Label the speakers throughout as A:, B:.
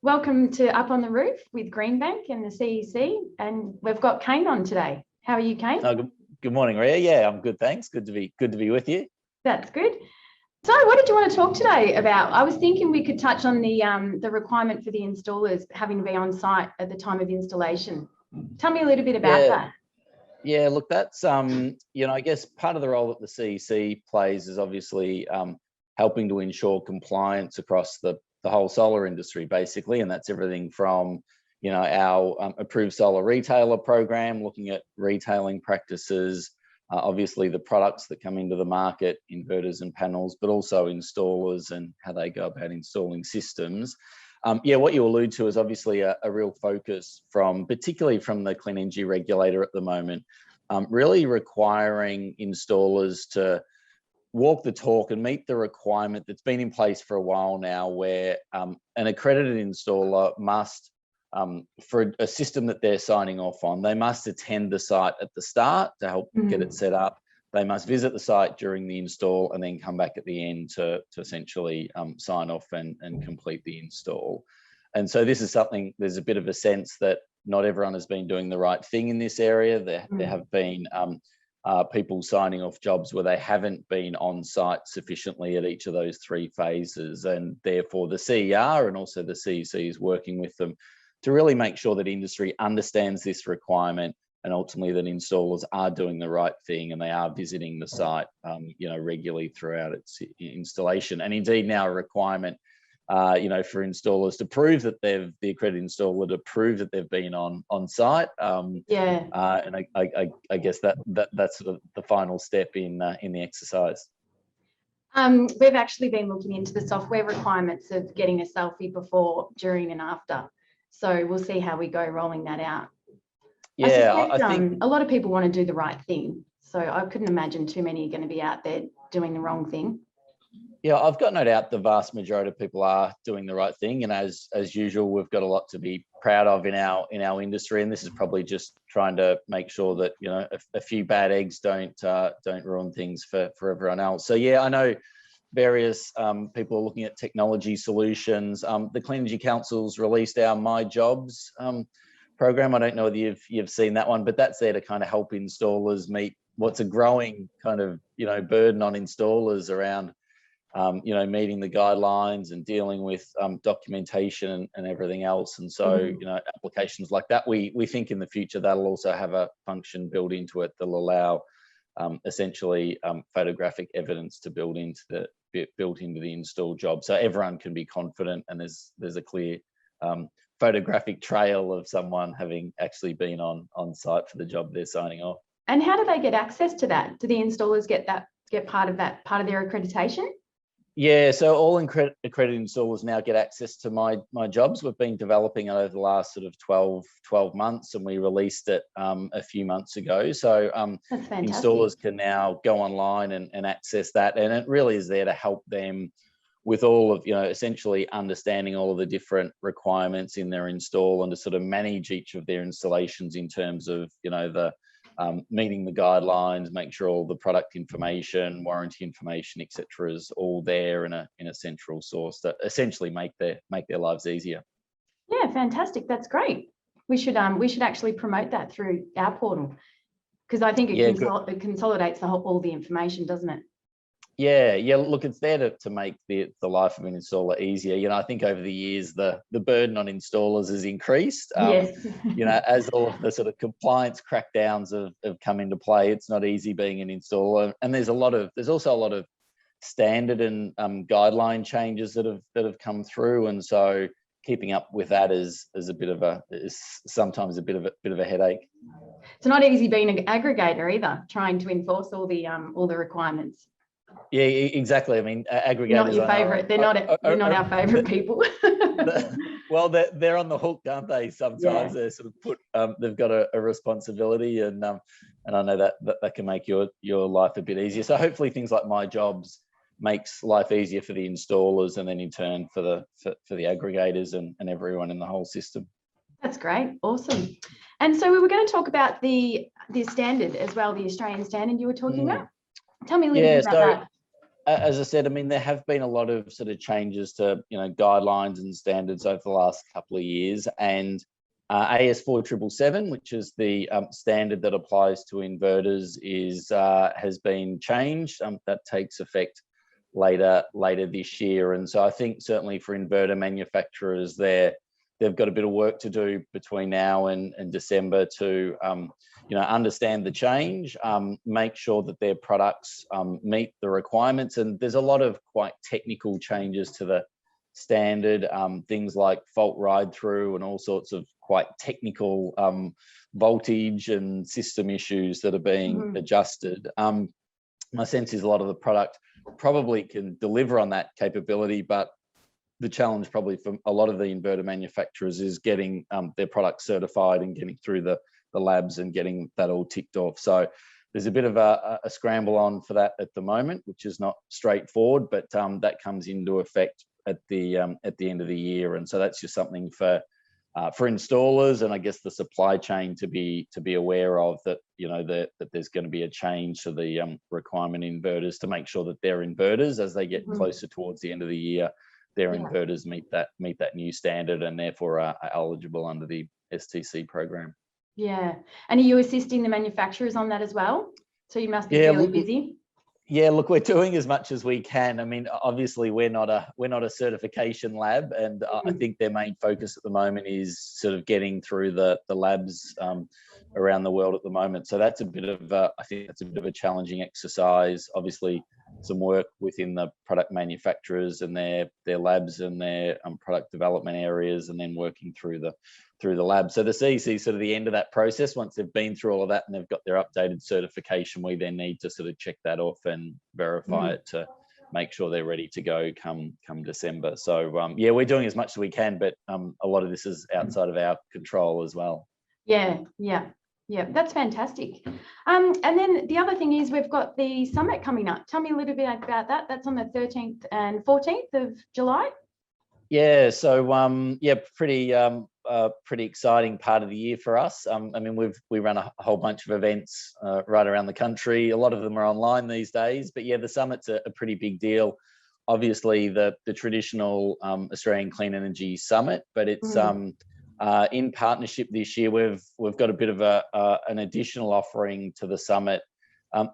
A: Welcome to Up on the Roof with Greenbank and the CEC, and we've got Kane on today. How are you, Kane?
B: Good morning, Ria. Yeah, I'm good, thanks. Good to be with you.
A: That's good. So, what did you want to talk today about? I was thinking we could touch on the requirement for the installers having to be on site at the time of installation. Tell me a little bit about that.
B: Yeah, look, that's I guess part of the role that the CEC plays is obviously helping to ensure compliance across the whole solar industry, basically, and that's everything from our approved solar retailer program, looking at retailing practices, obviously the products that come into the market, inverters and panels, but also installers and how they go about installing systems. What you allude to is obviously a real focus particularly from the clean energy regulator at the moment, really requiring installers to walk the talk and meet the requirement that's been in place for a while now, where an accredited installer must, for a system that they're signing off on, they must attend the site at the start to help get it set up. They must visit the site during the install and then come back at the end to essentially sign off and complete the install. And so this is something, there's a bit of a sense that not everyone has been doing the right thing in this area. There have been people signing off jobs where they haven't been on site sufficiently at each of those three phases, and therefore the CER and also the CEC is working with them to really make sure that industry understands this requirement, and ultimately that installers are doing the right thing and they are visiting the site regularly throughout its installation. And indeed now a requirement for installers to prove that the accredited installer to prove that they've been on site. And I guess that's sort of the final step in the exercise.
A: We've actually been looking into the software requirements of getting a selfie before, during, and after. So we'll see how we go rolling that out.
B: Yeah,
A: I think a lot of people want to do the right thing, so I couldn't imagine too many are going to be out there doing the wrong thing.
B: Yeah, I've got no doubt the vast majority of people are doing the right thing, and as usual, we've got a lot to be proud of in our industry. And this is probably just trying to make sure that a few bad eggs don't ruin things for everyone else. So yeah, I know various people are looking at technology solutions. The Clean Energy Council's released our My Jobs program. I don't know whether you've seen that one, but that's there to kind of help installers meet what's a growing kind of burden on installers around meeting the guidelines and dealing with documentation and everything else. And so applications like that, we think in the future that'll also have a function built into it that'll allow essentially photographic evidence to built into the install job, so everyone can be confident and there's a clear photographic trail of someone having actually been on site for the job they're signing off.
A: And how do they get access to that? Do the installers get part of their accreditation?
B: Yeah, so all accredited installers now get access to my jobs. We've been developing it over the last sort of 12 months, and we released it a few months ago. So installers can now go online and access that, and it really is there to help them with all of essentially understanding all of the different requirements in their install, and to sort of manage each of their installations in terms of the meeting the guidelines, make sure all the product information, warranty information, etc., is all there in a central source that essentially make their lives easier.
A: Yeah, fantastic. That's great. We should actually promote that through our portal, because I think it consolidates all the information, doesn't it?
B: Yeah. Look, it's there to make the life of an installer easier. I think over the years the burden on installers has increased.
A: Yes.
B: As all of the sort of compliance crackdowns have come into play, it's not easy being an installer. And there's also a lot of standard and guideline changes that have come through, and so keeping up with that is sometimes a bit of a headache.
A: It's not easy being an aggregator either, trying to enforce all the requirements.
B: Yeah, exactly. I mean, aggregators.
A: Not your favourite. They're not our favourite people.
B: Well, they're on the hook, aren't they? Sometimes they're sort of put. They've got a responsibility, and I know that can make your life a bit easier. So hopefully, things like My Jobs makes life easier for the installers, and then in turn for the aggregators and everyone in the whole system.
A: That's great. Awesome. And so we were going to talk about the standard as well, the Australian standard you were talking about. Tell me a little bit about that.
B: as I said, I mean, there have been a lot of sort of changes to, guidelines and standards over the last couple of years, and AS 4777, which is the standard that applies to inverters, has been changed. That takes effect later this year, and so I think certainly for inverter manufacturers, they've got a bit of work to do between now and December to understand the change, make sure that their products meet the requirements. And there's a lot of quite technical changes to the standard, things like fault ride through and all sorts of quite technical voltage and system issues that are being adjusted. My sense is a lot of the product probably can deliver on that capability, but the challenge probably for a lot of the inverter manufacturers is getting their products certified and getting through the labs and getting that all ticked off. So there's a bit of a scramble on for that at the moment, which is not straightforward, but that comes into effect at the end of the year. And so that's just something for installers and I guess the supply chain to be aware of, that that there's going to be a change to the requirement inverters to make sure that their inverters, as they get closer towards the end of the year, their inverters meet that new standard and therefore are eligible under the STC program.
A: Yeah, and are you assisting the manufacturers on that as well? So you must be really busy.
B: Yeah, look, we're doing as much as we can. I mean, obviously we're not a certification lab, and I think their main focus at the moment is sort of getting through the labs around the world at the moment. So that's a bit of a challenging exercise. Obviously, some work within the product manufacturers and their labs and their product development areas, and then working through the lab. So the CEC is sort of the end of that process. Once they've been through all of that and they've got their updated certification, we then need to sort of check that off and verify it to make sure they're ready to go come December. So yeah, we're doing as much as we can, but a lot of this is outside of our control as well.
A: Yeah, that's fantastic. And then the other thing is we've got the summit coming up. Tell me a little bit about that. That's on the 13th and 14th of July.
B: Yeah, so pretty exciting part of the year for us. I mean, we run a whole bunch of events right around the country. A lot of them are online these days, but yeah, the summit's a pretty big deal. Obviously, the traditional Australian Clean Energy Summit, but it's in partnership this year. We've got a bit of an additional offering to the summit.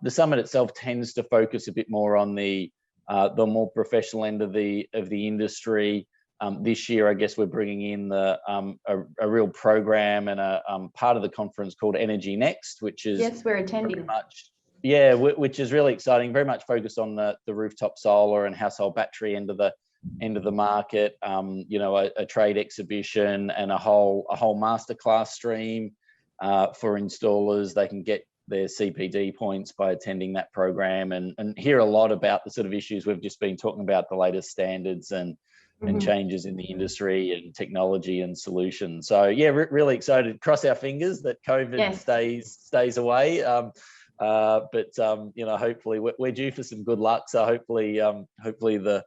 B: The summit itself tends to focus a bit more on the more professional end of the industry. This year, I guess we're bringing in a real program and a part of the conference called Energy Next, which is
A: we're attending.
B: Which is really exciting. Very much focused on the rooftop solar and household battery end of the market. A trade exhibition and a whole masterclass stream for installers. They can get their CPD points by attending that program and hear a lot about the sort of issues we've just been talking about, the latest standards and changes in the industry and technology and solutions. So yeah, really excited. Cross our fingers that COVID stays away. But hopefully we're due for some good luck. So hopefully the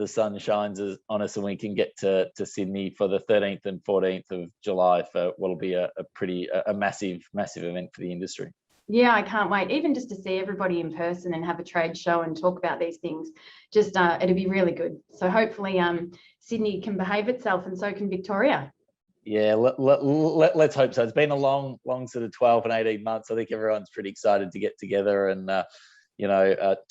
B: sun shines on us and we can get to Sydney for the 13th and 14th of July for what'll be a massive event for the industry.
A: Yeah, I can't wait, even just to see everybody in person and have a trade show and talk about these things. Just it'll be really good. So hopefully Sydney can behave itself, and so can Victoria.
B: Yeah, let's hope so. It's been a long sort of 12 and 18 months. I think everyone's pretty excited to get together and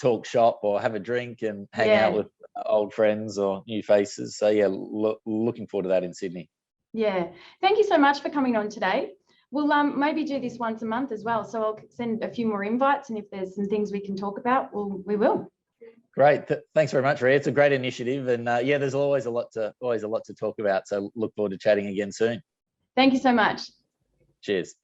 B: talk shop or have a drink and hang out with old friends or new faces. So yeah, looking forward to that in Sydney.
A: Yeah, thank you so much for coming on today. We'll maybe do this once a month as well. So I'll send a few more invites, and if there's some things we can talk about, we will.
B: Great, thanks very much, Ria. It's a great initiative, and there's always a lot to talk about. So look forward to chatting again soon.
A: Thank you so much.
B: Cheers.